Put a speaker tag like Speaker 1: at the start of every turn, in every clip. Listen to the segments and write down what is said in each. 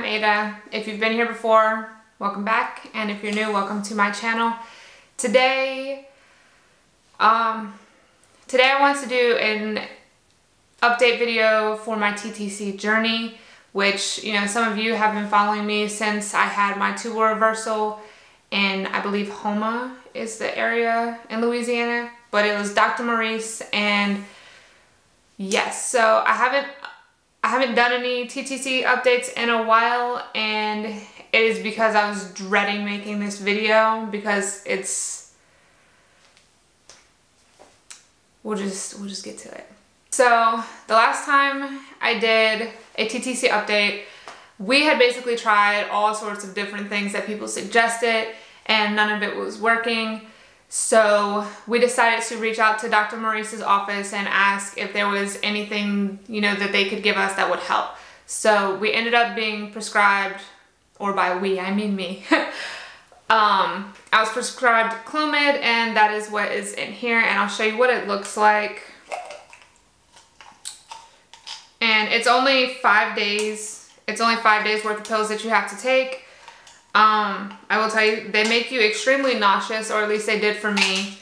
Speaker 1: I'm Ada. If you've been here before, welcome back, and if you're new, welcome to my channel. Today I want to do an update video for my TTC journey, which, you know, some of you have been following me since I had my tubal reversal in, I believe, Houma is the area in Louisiana, but it was Dr. Maurice, and yes, so I haven't done any TTC updates in a while, and it is because I was dreading making this video because we'll just get to it. So the last time I did a TTC update, we had basically tried all sorts of different things that people suggested and none of it was working. So we decided to reach out to Dr. Maurice's office and ask if there was anything, you know, that they could give us that would help. So we ended up being prescribed, or by we, I mean me. I was prescribed Clomid, and that is what is in here, and I'll show you what it looks like. And it's only 5 days. It's only 5 days worth of pills that you have to take. I will tell you, they make you extremely nauseous, or at least they did for me.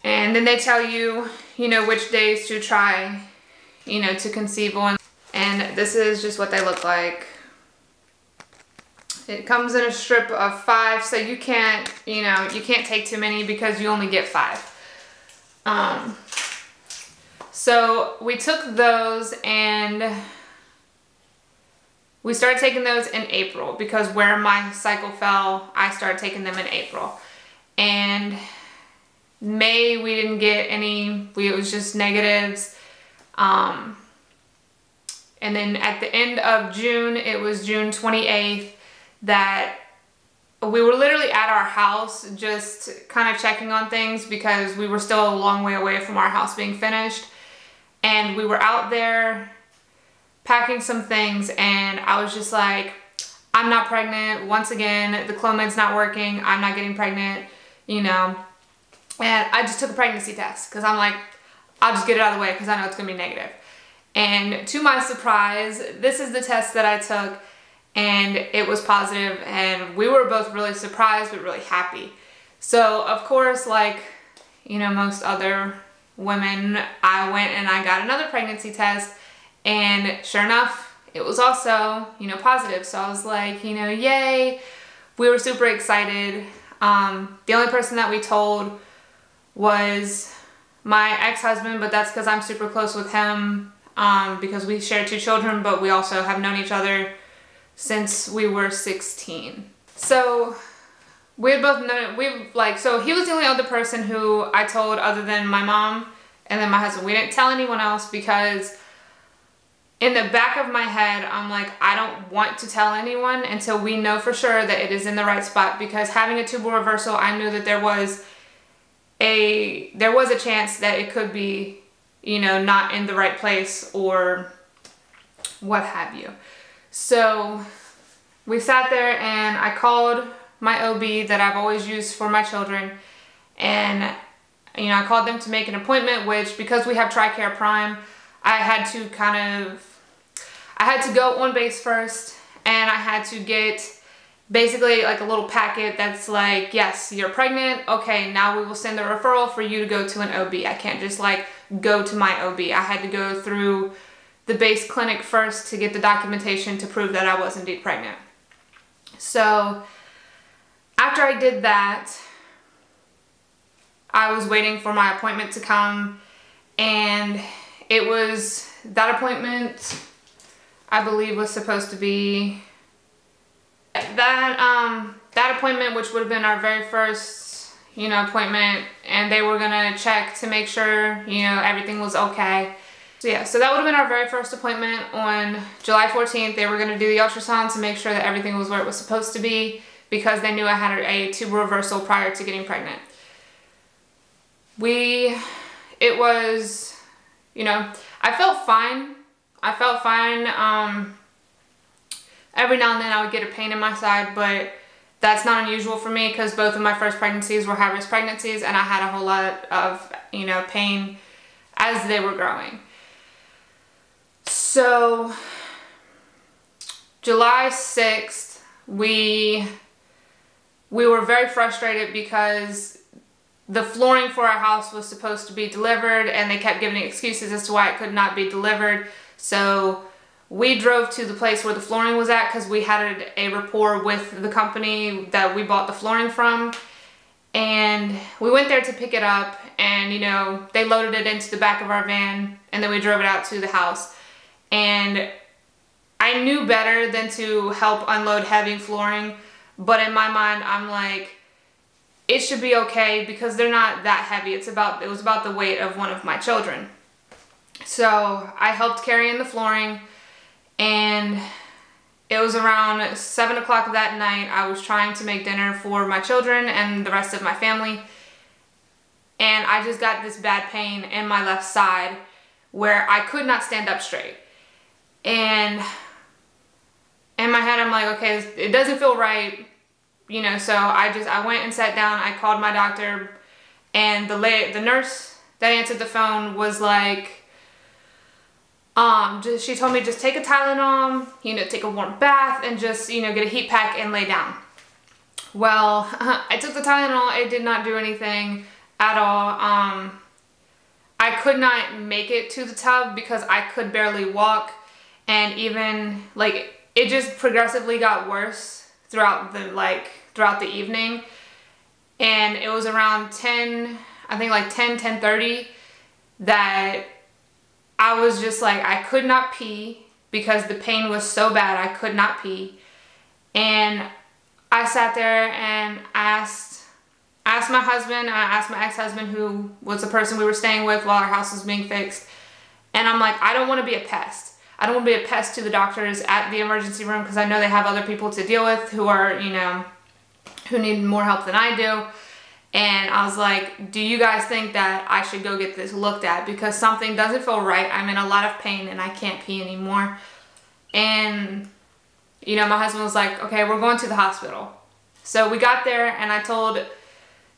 Speaker 1: And then they tell you, you know, which days to try, you know, to conceive on. And this is just what they look like. It comes in a strip of 5, so you can't, you know, you can't take too many because you only get 5. So we took those and we started taking those in April because where my cycle fell, I started taking them in April. And May, we didn't get any, it was just negatives. And then at the end of June, it was June 28th, that we were literally at our house just kind of checking on things because we were still a long way away from our house being finished. And we were out there packing some things, and I was just like, I'm not pregnant. Once again, the Clomid's not working. I'm not getting pregnant, you know. And I just took a pregnancy test because I'm like, I'll just get it out of the way because I know it's going to be negative. And to my surprise, this is the test that I took, and it was positive, and we were both really surprised but really happy. So, of course, like, you know, most other women, I went and I got another pregnancy test, and sure enough, it was also, you know, positive. So I was like, you know, yay. We were super excited. The only person that we told was my ex-husband, but that's because I'm super close with him because we share 2 children, but we also have known each other since we were 16. So we had both known, so he was the only other person who I told other than my mom and then my husband. We didn't tell anyone else because in the back of my head, I'm like, I don't want to tell anyone until we know for sure that it is in the right spot, because having a tubal reversal, I knew that there was a chance that it could be, you know, not in the right place or what have you. So we sat there and I called my OB that I've always used for my children, and, you know, I called them to make an appointment, which, because we have TRICARE Prime, I had to go on base first, and I had to get basically like a little packet that's like, yes, you're pregnant. Okay, now we will send the referral for you to go to an OB. I can't just like go to my OB. I had to go through the base clinic first to get the documentation to prove that I was indeed pregnant. So after I did that, I was waiting for my appointment to come, and it was, that appointment, I believe, was supposed to be that appointment, which would have been our very first, you know, appointment, and they were gonna check to make sure, you know, everything was okay. So yeah, so that would have been our very first appointment on July 14th. They were gonna do the ultrasound to make sure that everything was where it was supposed to be, because they knew I had a tubal reversal prior to getting pregnant. It was, you know, I felt fine. Every now and then I would get a pain in my side, but that's not unusual for me because both of my first pregnancies were high-risk pregnancies, and I had a whole lot of, you know, pain as they were growing. So July 6th, we were very frustrated because the flooring for our house was supposed to be delivered and they kept giving excuses as to why it could not be delivered. So we drove to the place where the flooring was at because we had a rapport with the company that we bought the flooring from. And we went there to pick it up, and you know, they loaded it into the back of our van, and then we drove it out to the house. And I knew better than to help unload heavy flooring, but in my mind, I'm like, it should be okay because they're not that heavy. It was about the weight of one of my children. So I helped carry in the flooring, and it was around 7 o'clock that night. I was trying to make dinner for my children and the rest of my family, and I just got this bad pain in my left side where I could not stand up straight. And in my head, I'm like, okay, it doesn't feel right, you know, so I went and sat down. I called my doctor, and the nurse that answered the phone was like, she told me just take a Tylenol, you know, take a warm bath, and just, you know, get a heat pack and lay down. Well, I took the Tylenol. It did not do anything at all. I could not make it to the tub because I could barely walk, and even like it just progressively got worse throughout the evening. And it was around 10, I think like 10:30 that I was just like, I could not pee because the pain was so bad. I could not pee. And I sat there and I asked my husband, I asked my ex-husband, who was the person we were staying with while our house was being fixed. And I'm like, I don't want to be a pest. I don't want to be a pest to the doctors at the emergency room because I know they have other people to deal with who are, you know, who need more help than I do. And I was like, do you guys think that I should go get this looked at? Because something doesn't feel right. I'm in a lot of pain and I can't pee anymore. And, you know, my husband was like, okay, we're going to the hospital. So we got there, and I told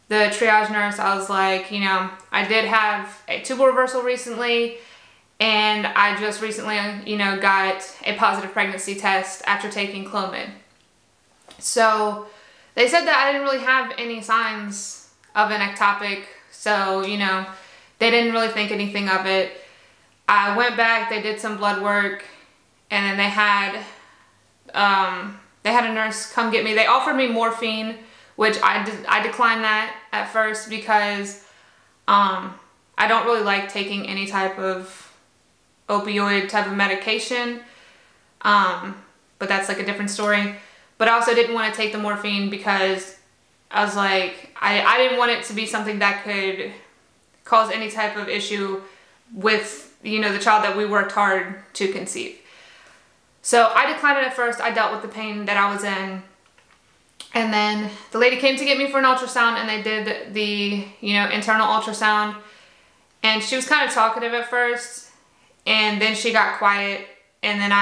Speaker 1: the triage nurse, I was like, you know, I did have a tubal reversal recently, and I just recently, you know, got a positive pregnancy test after taking Clomid. So they said that I didn't really have any signs of an ectopic, so, you know, they didn't really think anything of it. I went back, they did some blood work, and then they had a nurse come get me. They offered me morphine, which I declined that at first because I don't really like taking any type of opioid type of medication, but that's like a different story. But I also didn't want to take the morphine because I was like, I didn't want it to be something that could cause any type of issue with, you know, the child that we worked hard to conceive. So I declined it at first. I dealt with the pain that I was in. And then the lady came to get me for an ultrasound, and they did the, you know, internal ultrasound. And she was kind of talkative at first, and then she got quiet. And then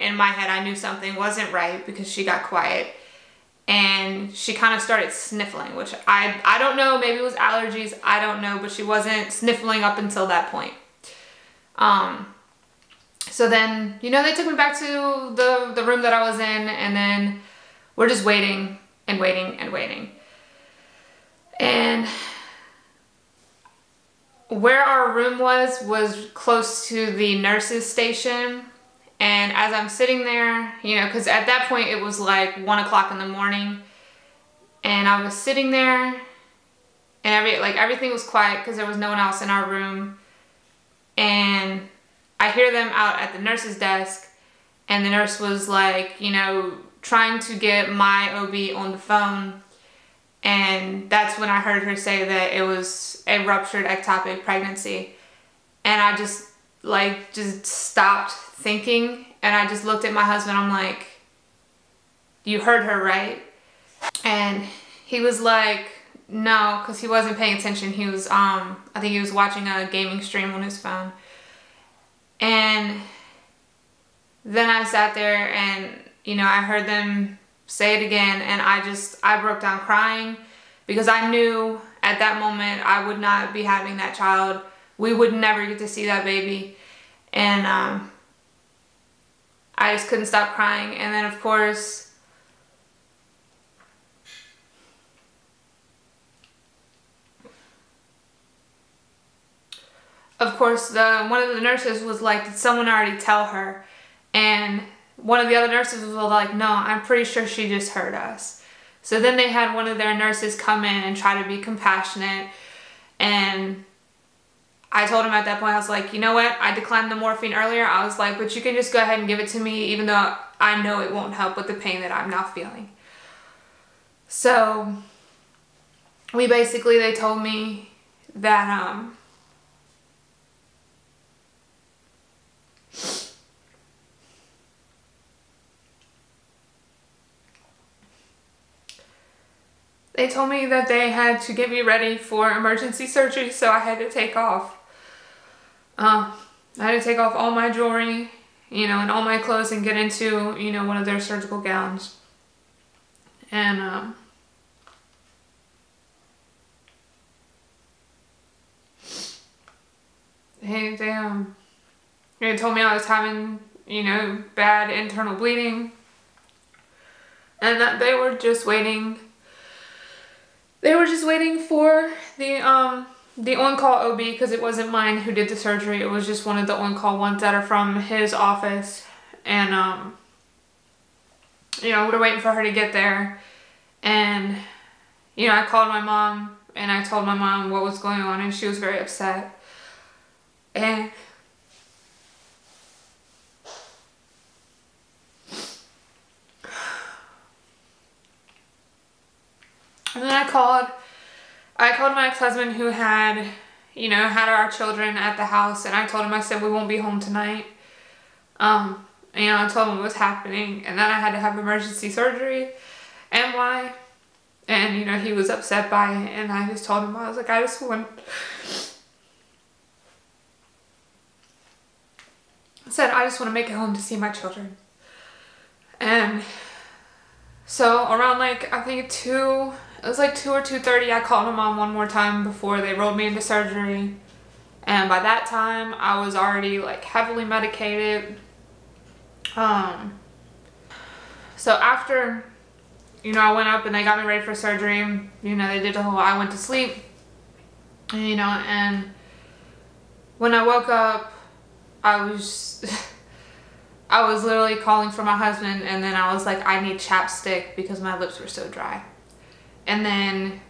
Speaker 1: in my head, I knew something wasn't right because she got quiet. And she kind of started sniffling, which I don't know, maybe it was allergies, I don't know, but she wasn't sniffling up until that point. So then, you know, they took me back to the room that I was in, and then we're just waiting and waiting and waiting. And where our room was close to the nurse's station. And as I'm sitting there, you know, because at that point it was like 1 o'clock in the morning, and I was sitting there, and everything was quiet because there was no one else in our room. And I hear them out at the nurse's desk, and the nurse was like, you know, trying to get my OB on the phone. And that's when I heard her say that it was a ruptured ectopic pregnancy. And I just stopped thinking, and I just looked at my husband. I'm like, you heard her, right? And he was like, no, because he wasn't paying attention. He was, I think he was watching a gaming stream on his phone. And then I sat there, and, you know, I heard them say it again, and I broke down crying because I knew at that moment I would not be having that child. We would never get to see that baby. And I just couldn't stop crying. And then of course, one of the nurses was like, did someone already tell her? And one of the other nurses was like, no, I'm pretty sure she just heard us. So then they had one of their nurses come in and try to be compassionate. And I told him at that point, I was like, you know what? I declined the morphine earlier. I was like, but you can just go ahead and give it to me, even though I know it won't help with the pain that I'm now feeling. So they told me that, they told me that they had to get me ready for emergency surgery, so I had to take off. I had to take off all my jewelry, you know, and all my clothes and get into, you know, one of their surgical gowns. And, they told me I was having, you know, bad internal bleeding, and that they were just waiting. They were just waiting for the on-call OB, because it wasn't mine who did the surgery. It was just one of the on-call ones that are from his office. And, you know, we're waiting for her to get there. And, you know, I called my mom and I told my mom what was going on, and she was very upset. And then I called my ex-husband, who had, you know, had our children at the house, and I told him, I said, we won't be home tonight. You know, I told him what was happening, and then I had to have emergency surgery, and why. And, you know, he was upset by it, and I just told him, I was like, I said, I just want to make it home to see my children. And so around, like, I think it was like 2 or 2:30, I called my mom one more time before they rolled me into surgery. And by that time, I was already, like, heavily medicated. So after, you know, I went up and they got me ready for surgery, you know, they did the whole, I went to sleep, you know, and when I woke up, I was literally calling for my husband, and then I was like, I need chapstick because my lips were so dry. And then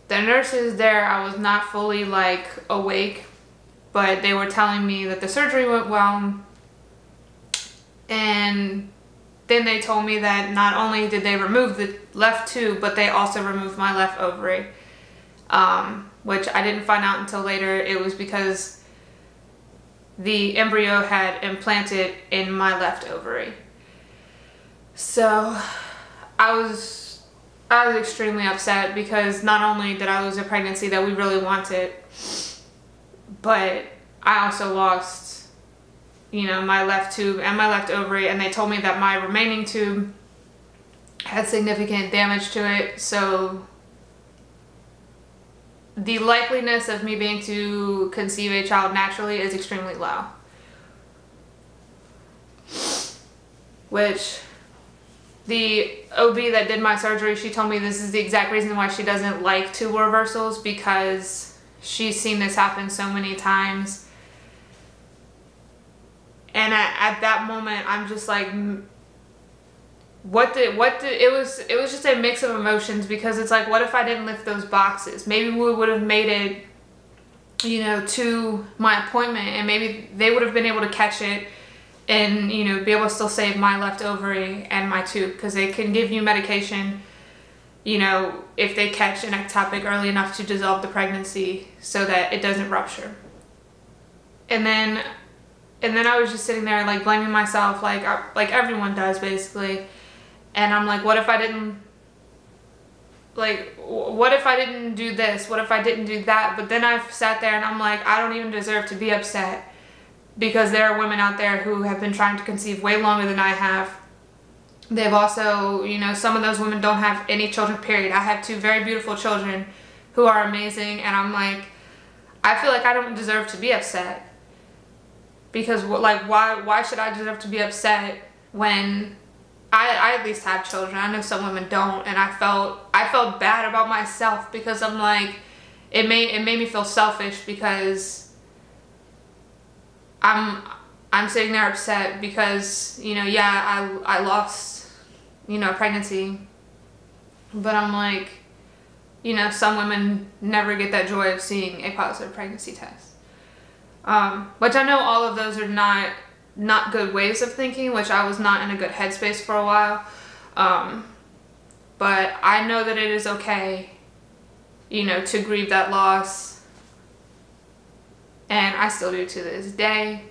Speaker 1: the nurses there, I was not fully, like, awake, but they were telling me that the surgery went well. And then they told me that not only did they remove the left tube, but they also removed my left ovary, which I didn't find out until later. It was because the embryo had implanted in my left ovary. So I was extremely upset, because not only did I lose a pregnancy that we really wanted, but I also lost, you know, my left tube and my left ovary, and they told me that my remaining tube had significant damage to it, so the likeliness of me being able to conceive a child naturally is extremely low. Which the OB that did my surgery, she told me this is the exact reason why she doesn't like tubal reversals, because she's seen this happen so many times. And at that moment, I'm just like, it was just a mix of emotions, because it's like, what if I didn't lift those boxes? Maybe we would have made it, you know, to my appointment, and maybe they would have been able to catch it and, you know, be able to still save my left ovary and my tube, because they can give you medication, you know, if they catch an ectopic early enough to dissolve the pregnancy so that it doesn't rupture. And then I was just sitting there, like, blaming myself, like everyone does, basically. And I'm like, what if I didn't do this? What if I didn't do that? But then I sat there and I'm like, I don't even deserve to be upset, because there are women out there who have been trying to conceive way longer than I have. They've also, you know, some of those women don't have any children, period. I have 2 very beautiful children who are amazing, and I'm like, I feel like I don't deserve to be upset, Because like, why should I just have to be upset when I at least have children? I know some women don't, and I felt bad about myself because I'm like, it made me feel selfish because I'm sitting there upset because, you know, yeah, I lost, you know, pregnancy, but I'm like, you know, some women never get that joy of seeing a positive pregnancy test. Which I know all of those are not good ways of thinking, which I was not in a good headspace for a while. But I know that it is okay, you know, to grieve that loss. And I still do to this day.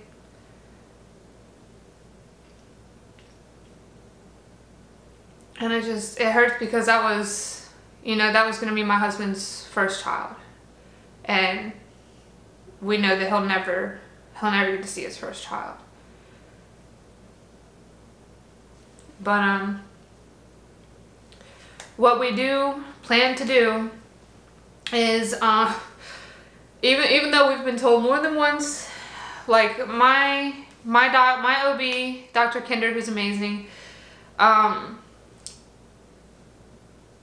Speaker 1: And it hurts because that was, you know, that was going to be my husband's first child. And we know that he'll never get to see his first child. But what we do plan to do is even though we've been told more than once, like my OB, Dr. Kinder, who's amazing,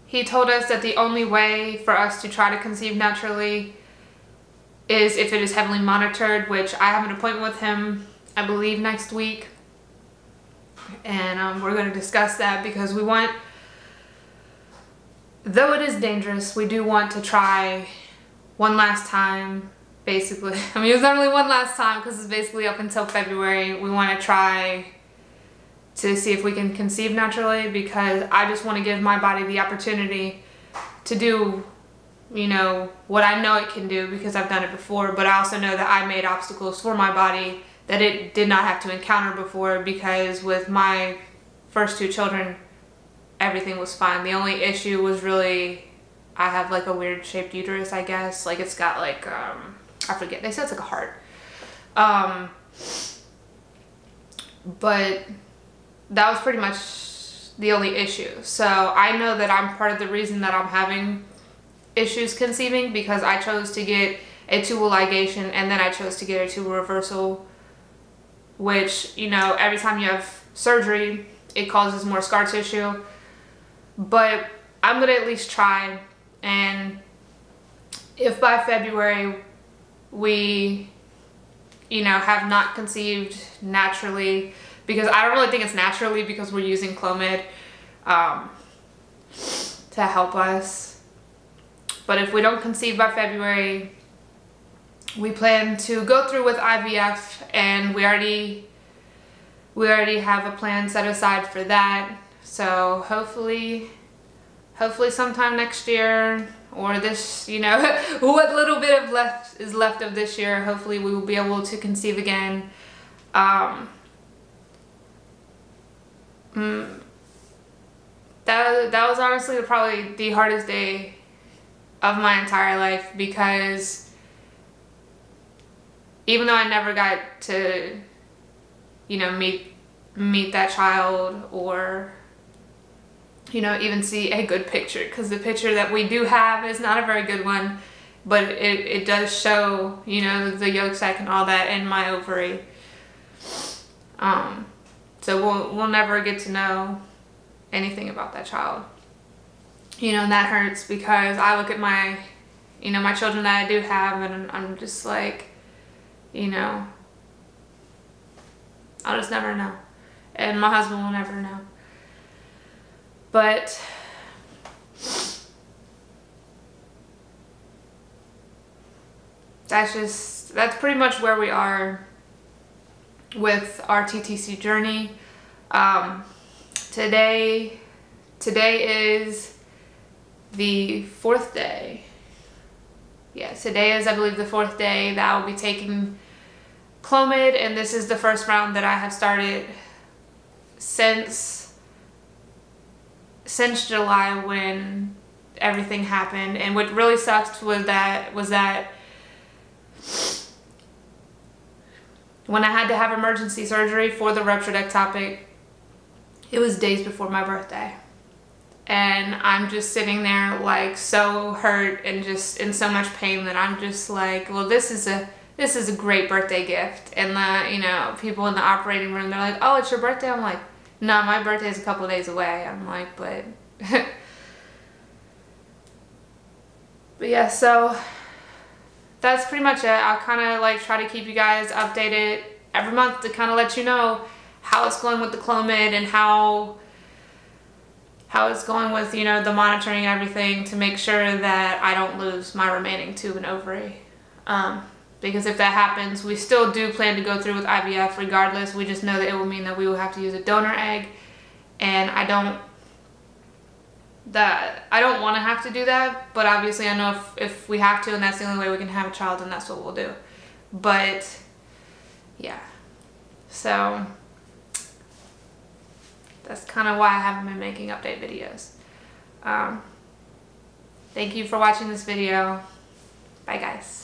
Speaker 1: he told us that the only way for us to try to conceive naturally is if it is heavily monitored, which I have an appointment with him, I believe, next week. And we're going to discuss that because we want, though it is dangerous, we do want to try one last time, basically. I mean, it was not really one last time because it's basically up until February. We want to try to see if we can conceive naturally because I just want to give my body the opportunity to do, you know, what I know it can do because I've done it before, but I also know that I made obstacles for my body that it did not have to encounter before because with my first two children, everything was fine. The only issue was really, I have like a weird shaped uterus, I guess. Like it's got like, I forget, they said it's like a heart. But that was pretty much the only issue. So I know that I'm part of the reason that I'm having issues conceiving because I chose to get a tubal ligation and then I chose to get a tubal reversal, which, you know, every time you have surgery, it causes more scar tissue. But I'm gonna at least try, and if by February we, you know, have not conceived naturally, because I don't really think it's naturally because we're using Clomid to help us. But if we don't conceive by February, we plan to go through with IVF, and we already have a plan set aside for that. So hopefully sometime next year, or this, you know, what little bit of is left of this year, hopefully we will be able to conceive again. That was honestly probably the hardest day of my entire life, because even though I never got to, you know, meet that child, or, you know, even see a good picture, because the picture that we do have is not a very good one, but it does show, you know, the yolk sac and all that in my ovary. So we'll never get to know anything about that child, you know, and that hurts because I look at my, you know, my children that I do have, and I'm just like, you know, I'll just never know, and my husband will never know. But that's pretty much where we are with our TTC journey. Today is the 4th day. Yeah, today is, I believe, the 4th day that I will be taking Clomid, and this is the first round that I have started since July, when everything happened. And what really sucked was that when I had to have emergency surgery for the ruptured ectopic, it was days before my birthday. And I'm just sitting there like so hurt and just in so much pain that I'm just like, well, this is this is a great birthday gift. And the, you know, people in the operating room, they're like, oh, it's your birthday? I'm like, no, my birthday is a couple days away. I'm like, but but yeah, so that's pretty much it. I'll kind of like try to keep you guys updated every month to kind of let you know how it's going with the Clomid and how it's going with, you know, the monitoring and everything, to make sure that I don't lose my remaining tube and ovary. Because if that happens, we still do plan to go through with IVF regardless. We just know that it will mean that we will have to use a donor egg, and I don't want to have to do that, but obviously I know if we have to and that's the only way we can have a child, then that's what we'll do. But yeah, so that's kind of why I haven't been making update videos. Thank you for watching this video. Bye guys.